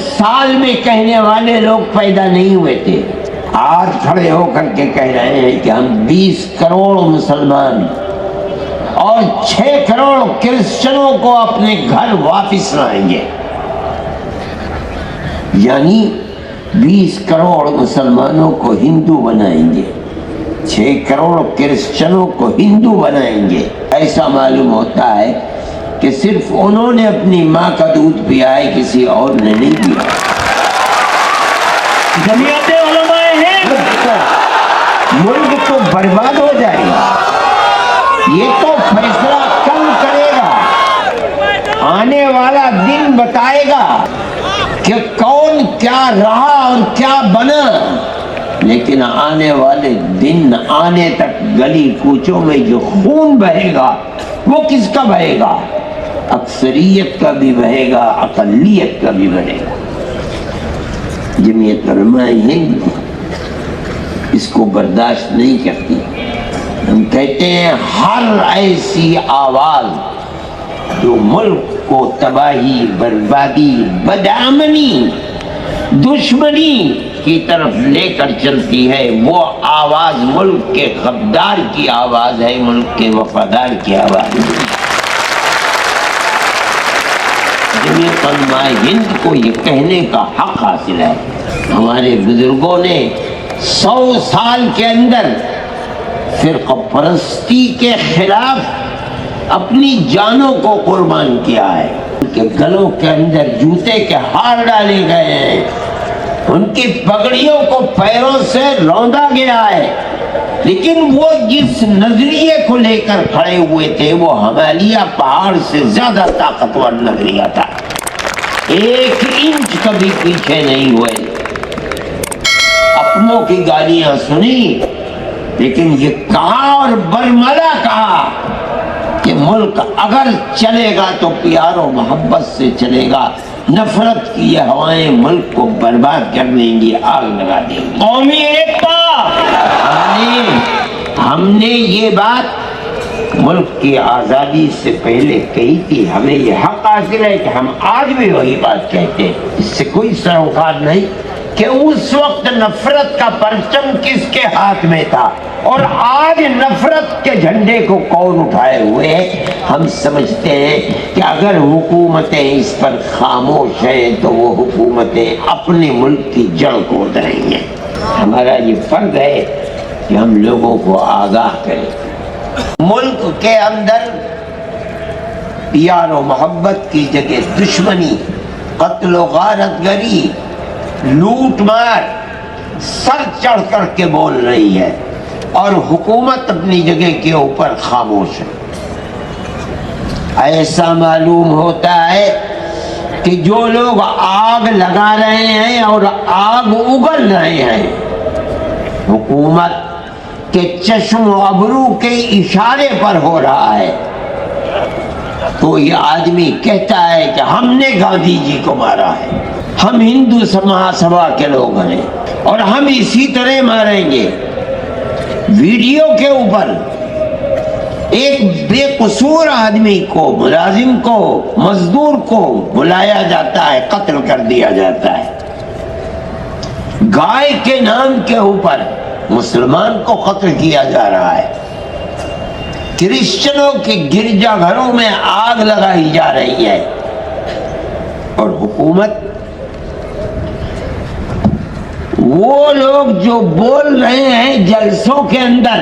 سال میں کہنے والے لوگ پیدا نہیں ہوئے تھے، آج کھڑے ہو کر کے کہہ رہے ہیں کہ ہم 20 کروڑ مسلمان اور 6 کروڑ کرسچنوں کو اپنے گھر واپس لائیں گے۔ یعنی 20 کروڑ مسلمانوں کو ہندو بنائیں گے، 6 کروڑ کرسچنوں کو ہندو بنائیں گے۔ ایسا معلوم ہوتا ہے کہ صرف انہوں نے اپنی ماں کا دودھ پیا ہے، کسی اور نے نہیں پیا۔ جمعیت علماء ہند ملک تو برباد ہو جائے گا۔ یہ تو فیصلہ کم کرے گا، آنے والا دن بتائے گا کہ کون کیا رہا اور کیا بنا، لیکن آنے والے دن آنے تک گلی کوچوں میں جو خون بہے گا وہ کس کا بہے گا؟ اکثریت کا بھی بہے گا، اقلیت کا بھی بہے گا۔ جمعیت علماء ہند اس کو برداشت نہیں کرتی۔ ہم کہتے ہیں ہر ایسی آواز جو ملک کو تباہی، بربادی، بدامنی، دشمنی کی طرف لے کر چلتی ہے، وہ آواز ملک کے غدار کی آواز ہے، ملک کے وفادار کی آواز ہے۔ جمعیت علماء ہند کو یہ کہنے کا حق حاصل ہے۔ ہمارے بزرگوں نے 100 سال کے اندر فرقہ پرستی کے خلاف اپنی جانوں کو قربان کیا ہے۔ ان کے گلوں کے اندر جوتے کے ہار ڈالے گئے ہیں، ان کی پگڑیوں کو پیروں سے روندا گیا ہے، لیکن وہ جس نظریے کو لے کر کھڑے ہوئے تھے وہ ہمالیہ پہاڑ سے زیادہ طاقتور نظریہ تھا۔ 1 انچ کبھی پیچھے نہیں ہوئے۔ اپنوں کی گالیاں سنی، لیکن یہ کہا اور برملا کہا کہ ملک اگر چلے گا تو پیار و محبت سے چلے گا، نفرت کی یہ ہوائیں ملک کو برباد کر دیں گی، آگ لگا دیں گی۔ قومی ایکتا، ہم نے یہ بات ملک کی آزادی سے پہلے کہی تھی، ہمیں یہ حق حاصل ہے کہ ہم آج بھی وہی بات کہتے ہیں، اس سے کوئی سروکار نہیں کہ اس وقت نفرت کا پرچم کس کے ہاتھ میں تھا اور آج نفرت کے جھنڈے کو کون اٹھائے ہوئے ہے۔ ہم سمجھتے ہیں کہ اگر حکومتیں اس پر خاموش ہیں تو وہ حکومتیں اپنے ملک کی جڑ کو ادھریں گے۔ ہمارا یہ فرض ہے کہ ہم لوگوں کو آگاہ کریں۔ ملک کے اندر پیار و محبت کی جگہ دشمنی، قتل و غارت گری، لوٹ مار سر چڑھ کر کے بول رہی ہے، اور حکومت اپنی جگہ کے اوپر خاموش ہے۔ ایسا معلوم ہوتا ہے کہ جو لوگ آگ لگا رہے ہیں اور آگ اگل رہے ہیں، حکومت کے چشم و ابرو کے اشارے پر ہو رہا ہے۔ تو یہ آدمی کہتا ہے کہ ہم نے گاندھی جی کو مارا ہے، ہم ہندو مہاسبھا کے لوگ ہیں اور ہم اسی طرح ماریں گے۔ ویڈیو کے اوپر ایک بے قصور آدمی کو، ملازم کو، مزدور کو بلایا جاتا ہے، قتل کر دیا جاتا ہے۔ گائے کے نام کے اوپر مسلمان کو قتل کیا جا رہا ہے۔ کرسچنوں کے گرجا گھروں میں آگ لگائی جا رہی ہے، اور حکومت، وہ لوگ جو بول رہے ہیں جلسوں کے اندر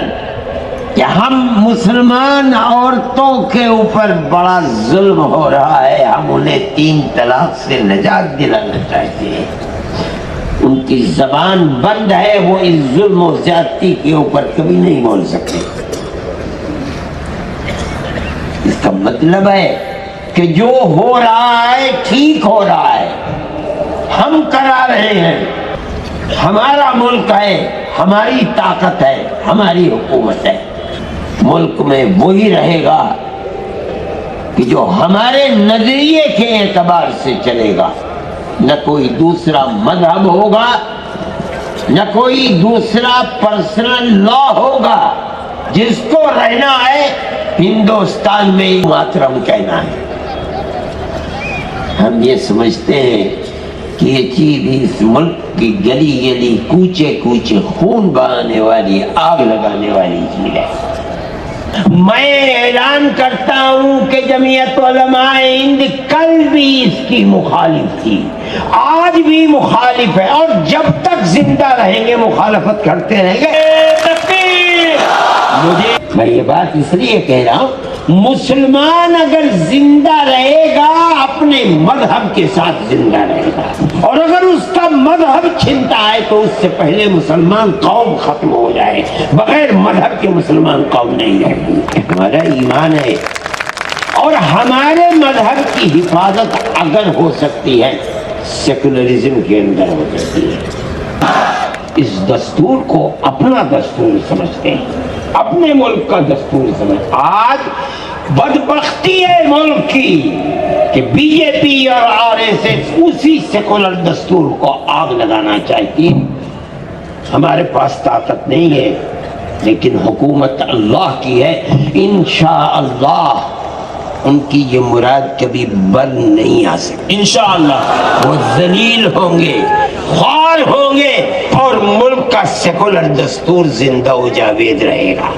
کہ ہم مسلمان عورتوں کے اوپر بڑا ظلم ہو رہا ہے، ہم انہیں 3 طلاق سے نجات دلانا چاہتے ہیں، ان کی زبان بند ہے، وہ اس ظلم و زیادتی کے اوپر کبھی نہیں بول سکتے۔ اس کا مطلب ہے کہ جو ہو رہا ہے ٹھیک ہو رہا ہے، ہم کرا رہے ہیں، ہمارا ملک ہے، ہماری طاقت ہے، ہماری حکومت ہے۔ ملک میں وہی رہے گا کہ جو ہمارے نظریے کے اعتبار سے چلے گا، نہ کوئی دوسرا مذہب ہوگا، نہ کوئی دوسرا پرسنل لا ہوگا۔ جس کو رہنا ہے ہندوستان میں ہی ماترم کہنا ہے۔ ہم یہ سمجھتے ہیں کہ یہ چیز اس ملک کی گلی گلی کوچے کوچے خون بہانے والی آگ لگانے والی چیز ہے۔ میں اعلان کرتا ہوں کہ جمعیت علماء ہند کل بھی اس کی مخالف تھی، آج بھی مخالف ہے، اور جب تک زندہ رہیں گے مخالفت کرتے رہیں گے۔ میں یہ بات اس لیے کہہ رہا ہوں، مسلمان اگر زندہ رہے گا اپنے مذہب کے ساتھ زندہ رہے گا، اور اگر اس کا مذہب چھنتا ہے تو اس سے پہلے مسلمان قوم ختم ہو جائے، بغیر مذہب کے مسلمان قوم نہیں رہے گی۔ ہمارا ایمان ہے، اور ہمارے مذہب کی حفاظت اگر ہو سکتی ہے سیکولرزم کے اندر ہو سکتی ہے۔ اس دستور کو اپنا دستور سمجھتے ہیں، اپنے ملک کا دستور سمجھ۔ آج بدبختی ہے ملک کی کہ بی جے پی اور آر ایس ایس اسی سیکولر دستور کو آگ لگانا چاہتی ہے۔ ہمارے پاس طاقت نہیں ہے، لیکن حکومت اللہ کی ہے، انشاءاللہ ان کی یہ مراد کبھی بر نہیں آ سکتی۔ انشاءاللہ وہ ذلیل ہوں گے، خوار ہوں گے، اور ملک کا سیکولر دستور زندہ و جاوید رہے گا۔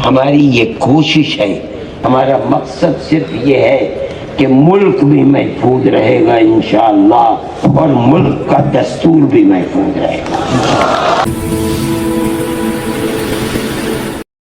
ہماری یہ کوشش ہے، ہمارا مقصد صرف یہ ہے کہ ملک بھی محفوظ رہے گا انشاءاللہ، اور ملک کا دستور بھی محفوظ رہے گا۔